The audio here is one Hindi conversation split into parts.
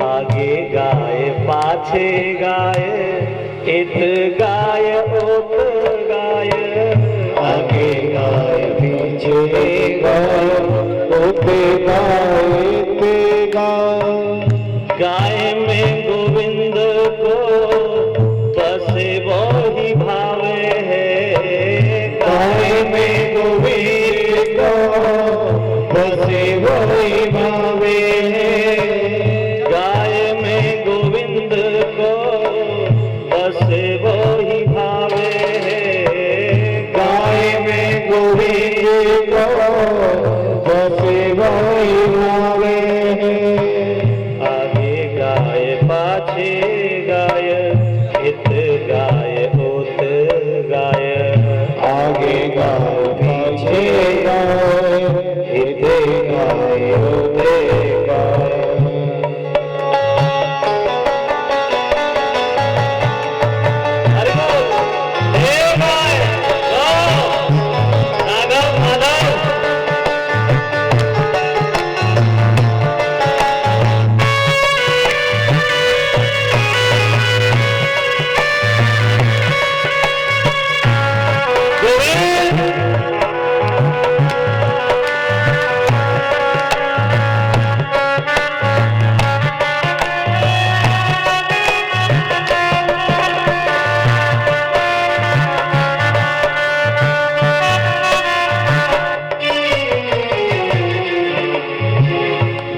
आगे गाय पाछे गाय, इत गाय ओत गाय। आगे गाय पीछे गाय, ओत गाय इत गाय। गाय में गोविंद को बसे वही भावे है। गाय में गोविंद को बसे वही भावे है। गाय में गोविंद को बसे वही भावे है। गाय में गोविंद को बसे वही भावे है। आगे गाय पाछे गाय, इत गाय ओत गाय। आगे गाय पीछे गाय, इत गाय ओत गाय। हरि बोल। हे गाय, गौ, राघव माधव।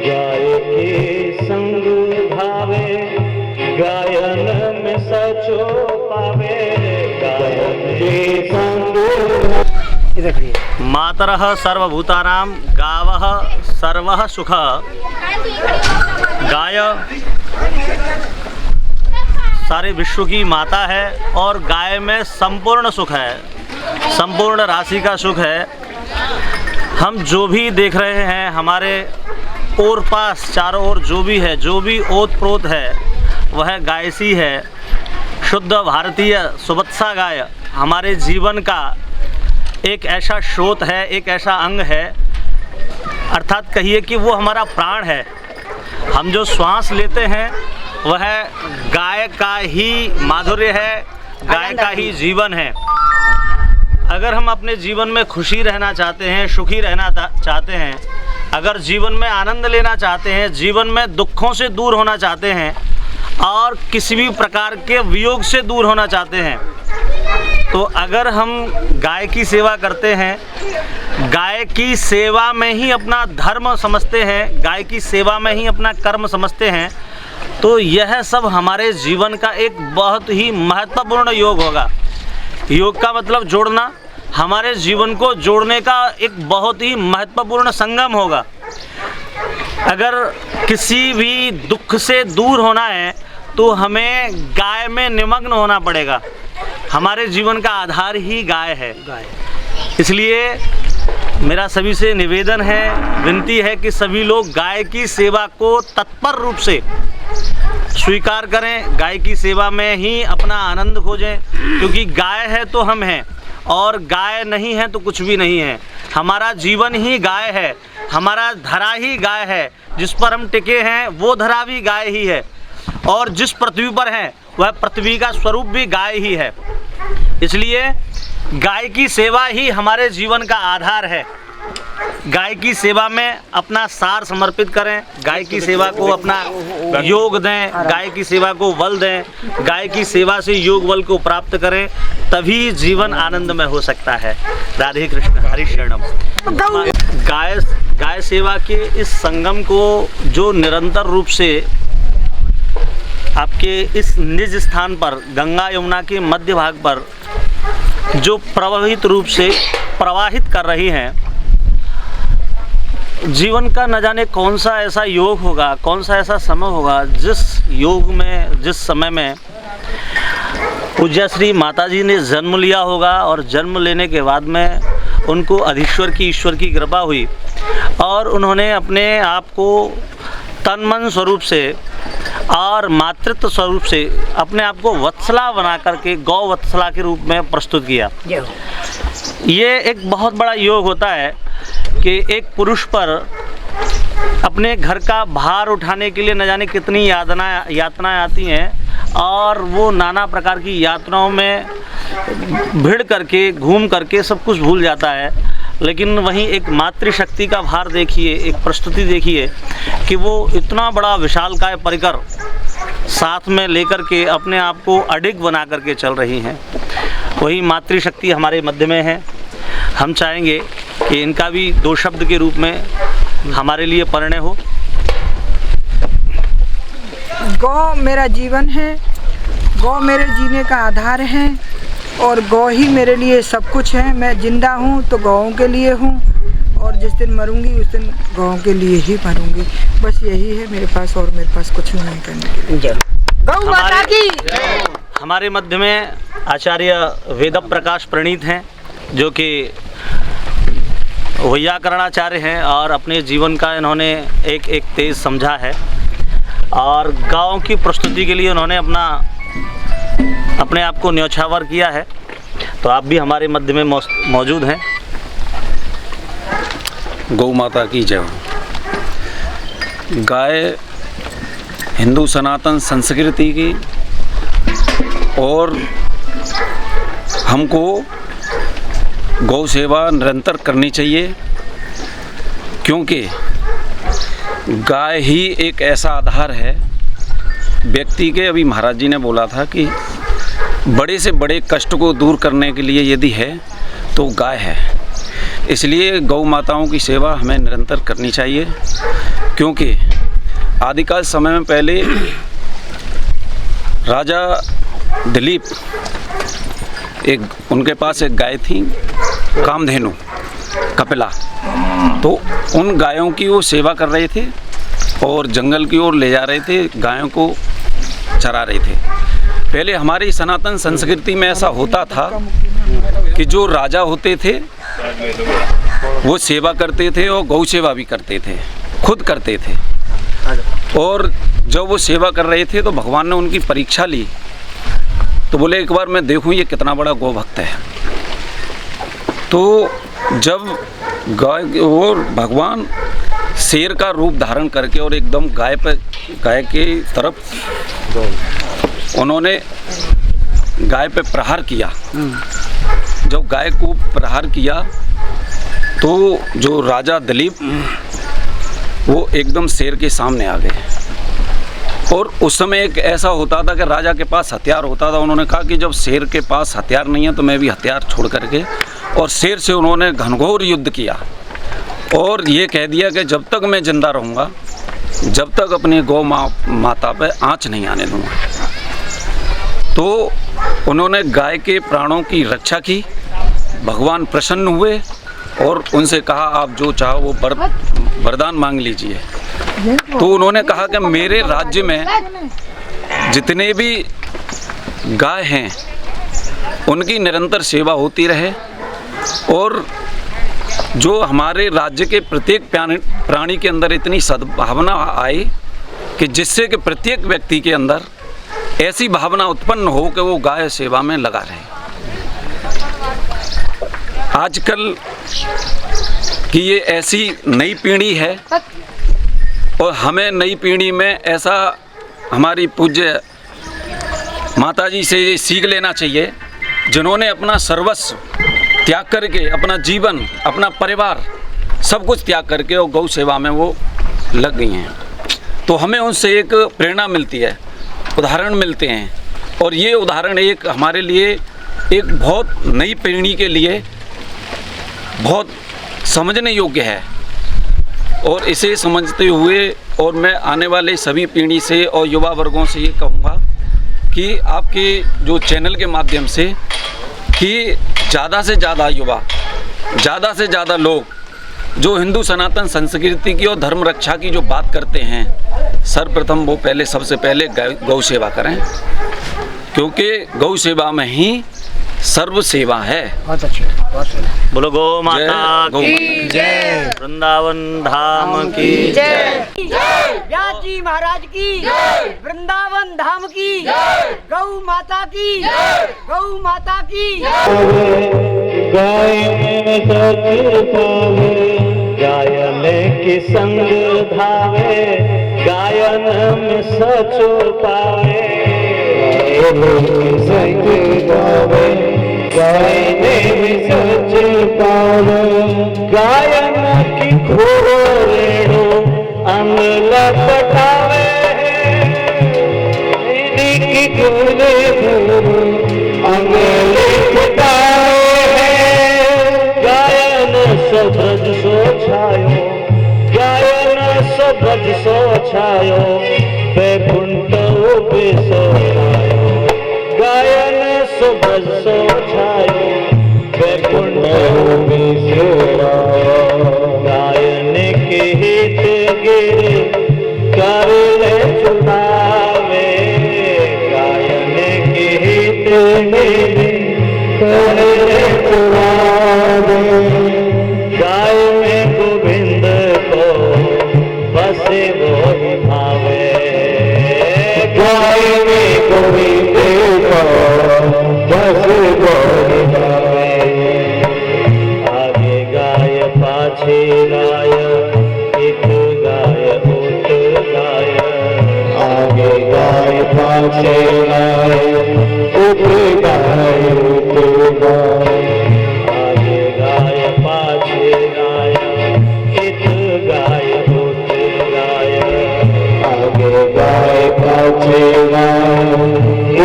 गाय के संग भावे, गायन में सचो पावे। गायन के संग मातरः सर्वभूतानां गावः सर्वः सुखः। गाय सारे विश्व की माता है और गाय में संपूर्ण सुख है, संपूर्ण राशि का सुख है। हम जो भी देख रहे हैं हमारे और पास चारों ओर जो भी है, जो भी ओत प्रोत है, वह गाय सी है। शुद्ध भारतीय सुवत्सा गाय हमारे जीवन का एक ऐसा स्रोत है, एक ऐसा अंग है, अर्थात कहिए कि वो हमारा प्राण है। हम जो श्वास लेते हैं वह गाय का ही माधुर्य है, गाय का ही जीवन है। अगर हम अपने जीवन में खुशी रहना चाहते हैं, सुखी रहना चाहते हैं, अगर जीवन में आनंद लेना चाहते हैं, जीवन में दुखों से दूर होना चाहते हैं और किसी भी प्रकार के वियोग से दूर होना चाहते हैं, तो अगर हम गाय की सेवा करते हैं, गाय की सेवा में ही अपना धर्म समझते हैं, गाय की सेवा में ही अपना कर्म समझते हैं, तो यह सब हमारे जीवन का एक बहुत ही महत्वपूर्ण योग होगा। योग का मतलब जोड़ना, हमारे जीवन को जोड़ने का एक बहुत ही महत्वपूर्ण संगम होगा। अगर किसी भी दुख से दूर होना है तो हमें गाय में निमग्न होना पड़ेगा। हमारे जीवन का आधार ही गाय है। इसलिए मेरा सभी से निवेदन है, विनती है कि सभी लोग गाय की सेवा को तत्पर रूप से स्वीकार करें, गाय की सेवा में ही अपना आनंद खोजें, क्योंकि गाय है तो हम हैं और गाय नहीं है तो कुछ भी नहीं है। हमारा जीवन ही गाय है, हमारा धरा ही गाय है, जिस पर हम टिके हैं वो धरा भी गाय ही है, और जिस पृथ्वी पर है वह पृथ्वी का स्वरूप भी गाय ही है। इसलिए गाय की सेवा ही हमारे जीवन का आधार है। गाय की सेवा में अपना सार समर्पित करें, गाय की सेवा को अपना योग दें, गाय की सेवा को बल दें, गाय की सेवा से योग बल को प्राप्त करें, तभी जीवन आनंदमय हो सकता है। राधे कृष्ण, हरि शरणम। गाय सेवा के इस संगम को जो निरंतर रूप से आपके इस निज स्थान पर गंगा यमुना के मध्य भाग पर जो प्रभावित रूप से प्रवाहित कर रही हैं, जीवन का न जाने कौन सा ऐसा योग होगा, कौन सा ऐसा समय होगा जिस योग में, जिस समय में पूज्य श्री माता जी ने जन्म लिया होगा और जन्म लेने के बाद में उनको अधीश्वर की, ईश्वर की कृपा हुई और उन्होंने अपने आप को तन मन स्वरूप से और मातृत्व स्वरूप से अपने आप को वत्सला बना करके गौ वत्सला के रूप में प्रस्तुत किया। ये एक बहुत बड़ा योग होता है कि एक पुरुष पर अपने घर का भार उठाने के लिए न जाने कितनी यातनाएं आती हैं और वो नाना प्रकार की यातनाओं में भिड़ करके घूम करके सब कुछ भूल जाता है। लेकिन वहीं एक मातृशक्ति का भार देखिए, एक प्रस्तुति देखिए कि वो इतना बड़ा विशालकाय परिकर साथ में लेकर के अपने आप को अडिग बना करके चल रही हैं। वही मातृशक्ति हमारे मध्य में है। हम चाहेंगे कि इनका भी 2 शब्द के रूप में हमारे लिए परिणय हो। गौ मेरा जीवन है, गौ मेरे जीने का आधार है और गौ ही मेरे लिए सब कुछ है। मैं जिंदा हूँ तो गौओं के लिए हूँ और जिस दिन मरूंगी उस दिन गौओं के लिए ही मरूंगी। बस यही है मेरे पास और मेरे पास कुछ नहीं करने के लिए। गौ माता की। हमारे मध्य में आचार्य वेद प्रकाश प्रणीत हैं, जो कि वैयाकरणाचार्य हैं और अपने जीवन का इन्होंने एक तेज समझा है और गाँव की प्रस्तुति के लिए उन्होंने अपने आप को न्यौछावर किया है। तो आप भी हमारे मध्य में मौजूद हैं। गौ माता की जय। गाय हिंदू सनातन संस्कृति की और हमको गौ सेवा निरंतर करनी चाहिए, क्योंकि गाय ही एक ऐसा आधार है व्यक्ति के। अभी महाराज जी ने बोला था कि बड़े से बड़े कष्ट को दूर करने के लिए यदि है तो गाय है। इसलिए गौ माताओं की सेवा हमें निरंतर करनी चाहिए, क्योंकि आदिकाल समय में पहले राजा दिलीप उनके पास एक गाय थी, कामधेनु कपिला। तो उन गायों की वो सेवा कर रहे थे और जंगल की ओर ले जा रहे थे, गायों को चरा रहे थे। पहले हमारी सनातन संस्कृति में ऐसा होता था कि जो राजा होते थे वो सेवा करते थे और गौ सेवा भी करते थे, खुद करते थे। और जब वो सेवा कर रहे थे तो भगवान ने उनकी परीक्षा ली, तो बोले एक बार मैं देखूं ये कितना बड़ा गौ भक्त है। तो जब गाय और भगवान शेर का रूप धारण करके और एकदम गाय के तरफ उन्होंने गाय पे प्रहार किया। जब गाय को प्रहार किया तो जो राजा दिलीप वो एकदम शेर के सामने आ गए। और उस समय एक ऐसा होता था कि राजा के पास हथियार होता था। उन्होंने कहा कि जब शेर के पास हथियार नहीं है तो मैं भी हथियार छोड़ करके, और शेर से उन्होंने घनघोर युद्ध किया और ये कह दिया कि जब तक मैं जिंदा रहूँगा, जब तक अपनी गौ माता पे आँच नहीं आने दूँगा। तो उन्होंने गाय के प्राणों की रक्षा की। भगवान प्रसन्न हुए और उनसे कहा आप जो चाहो वो वरदान मांग लीजिए। तो उन्होंने कहा कि मेरे राज्य में जितने भी गाय हैं उनकी निरंतर सेवा होती रहे और जो हमारे राज्य के प्रत्येक प्राणी के अंदर इतनी सद्भावना आए कि जिससे कि प्रत्येक व्यक्ति के अंदर ऐसी भावना उत्पन्न हो कि वो गाय सेवा में लगा रहे। आजकल की ये ऐसी नई पीढ़ी है और हमें नई पीढ़ी में ऐसा हमारी पूज्य माताजी से सीख लेना चाहिए, जिन्होंने अपना सर्वस्व त्याग करके, अपना जीवन, अपना परिवार सब कुछ त्याग करके और गौ सेवा में वो लग गई हैं। तो हमें उनसे एक प्रेरणा मिलती है, उदाहरण मिलते हैं। और ये उदाहरण एक हमारे लिए एक बहुत नई पीढ़ी के लिए बहुत समझने योग्य है। और इसे समझते हुए और मैं आने वाले सभी पीढ़ी से और युवा वर्गों से ये कहूँगा कि आपके जो चैनल के माध्यम से कि ज़्यादा से ज़्यादा युवा, ज़्यादा से ज़्यादा लोग जो हिंदू सनातन संस्कृति की और धर्म रक्षा की जो बात करते हैं, सर्वप्रथम वो सबसे पहले गौ सेवा करें, क्योंकि गौ सेवा में ही सर्व सेवा है। बहुत अच्छे। बोलो गौ माता की जय, वृंदावन धाम की जय, व्यास जी महाराज की, वृंदावन धाम की, गौ माता की, गौ माता की। गाय में सच पावे, गाय लेके की संग धावे गायन में सचो पावे संग गावे गायन में सच पावे गायन की घोर रेणु अंग लपटावे की गोले अंग लिपटावे गायन सब्रज सो छायो गायन सब्रज सो छायो बैकुंठ पे सो छायो गायन सब्रज सो छायो बैकुंठ पे सो गायन के हित गिर कर ले चुनावे गायन के हित गिर कर ले चुनावे गाय में गोविंद को बसे वो ही भावे गाय में गोविंद को बसे वो ही भावे आगे गाय पाछे गाय इत गाय उत गाय आगे गाय पाछे गाय उत गाय उत गाय आगे गाय पाछे गाय इत गाय उत गाय आगे गाय पाछे गाय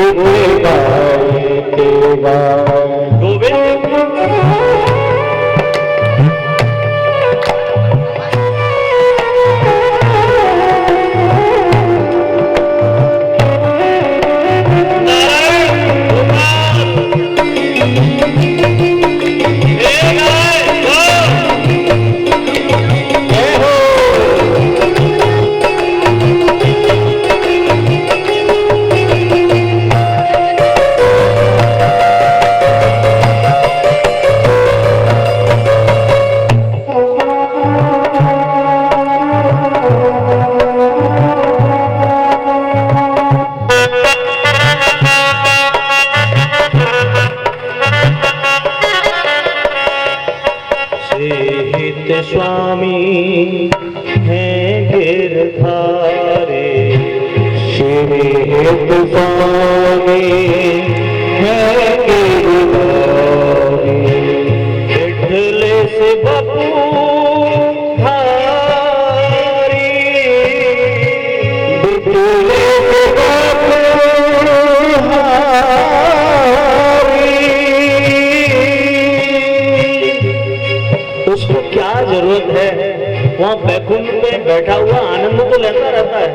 उत गाय उत गाय गोविंद स्वामी हैं गिरधारे श्रीहित स्वामी हैं गिरधारे विठले से बपू धारी विठले से बपू उसको क्या जरूरत है वहां बैकुंठ पे बैठा हुआ आनंद तो लेता रहता है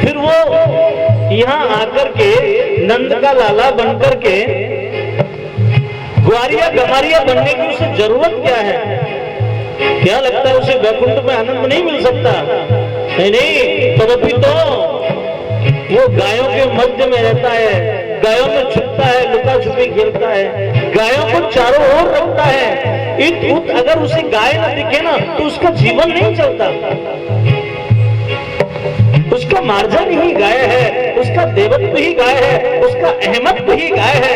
फिर वो यहाँ आकर के नंद का लाला बनकर के ग्वारिया गमारिया बनने की उसे जरूरत क्या है क्या लगता है उसे बैकुंठ में आनंद नहीं मिल सकता नहीं तदपि तो वो गायों के मध्य में रहता है गायों में छुपता है लुका छुपी खेलता है गायों को चारों ओर रखता है इत उत अगर उसे गाय न दिखे ना तो उसका जीवन नहीं चलता उसका मार्जन ही गाय है उसका देवत्व ही गाय है उसका अहमत्व ही गाय है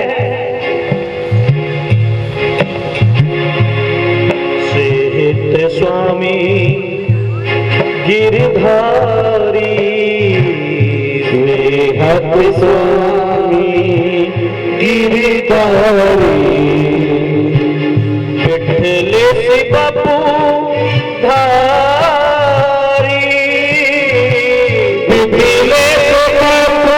श्रीहित स्वामी गिरधारी श्रीहत स्वामी गिरधारी विठले से बापू धारी विठले से बापू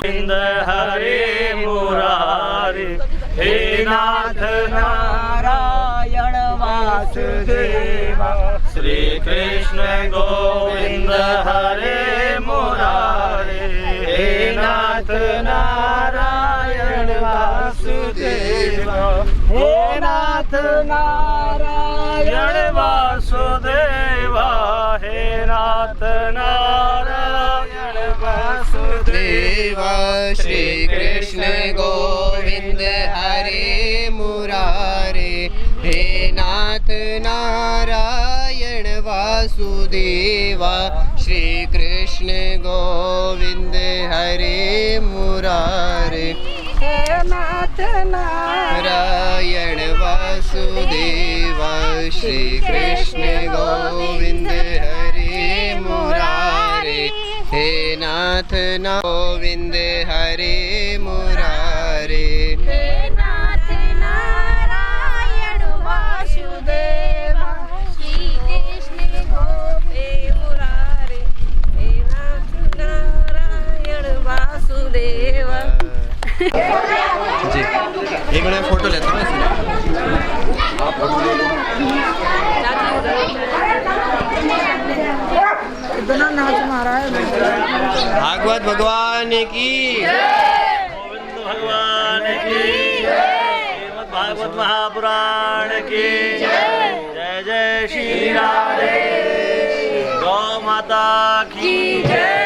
गोविंद हरे मुरारी, हे नाथ नारायण वासुदेवा, श्री कृष्ण गोविंद हरे मुरारी, हे नाथ नारायण वासुदेवा, हे नाथ नारायण वासुदेवा, हे नाथ नारायण वासुदेवा, श्री कृष्ण गोविंद हरे मुरारे, हे नाथ नारायण वासुदेवा, श्री कृष्ण गोविंद हरे मुरारे, हे नाथ नारायण वासुदेवा, श्री कृष्ण गोविंद हरे मुरारे, हे नाथ गोविंद हरे मुरारे, हे नाथ नारायण वासुदेवा, श्री कृष्ण गोविंद मुरारे, हे नाथ नारायण वासुदेवा। जी एक मिनट फोटो लेता हूँ। इतना नाच मारा है। भागवत भगवान की, गोविंद भगवान की, श्रीमद् भागवत महापुराण की जय जय श्री राधे, गौ माता की जय।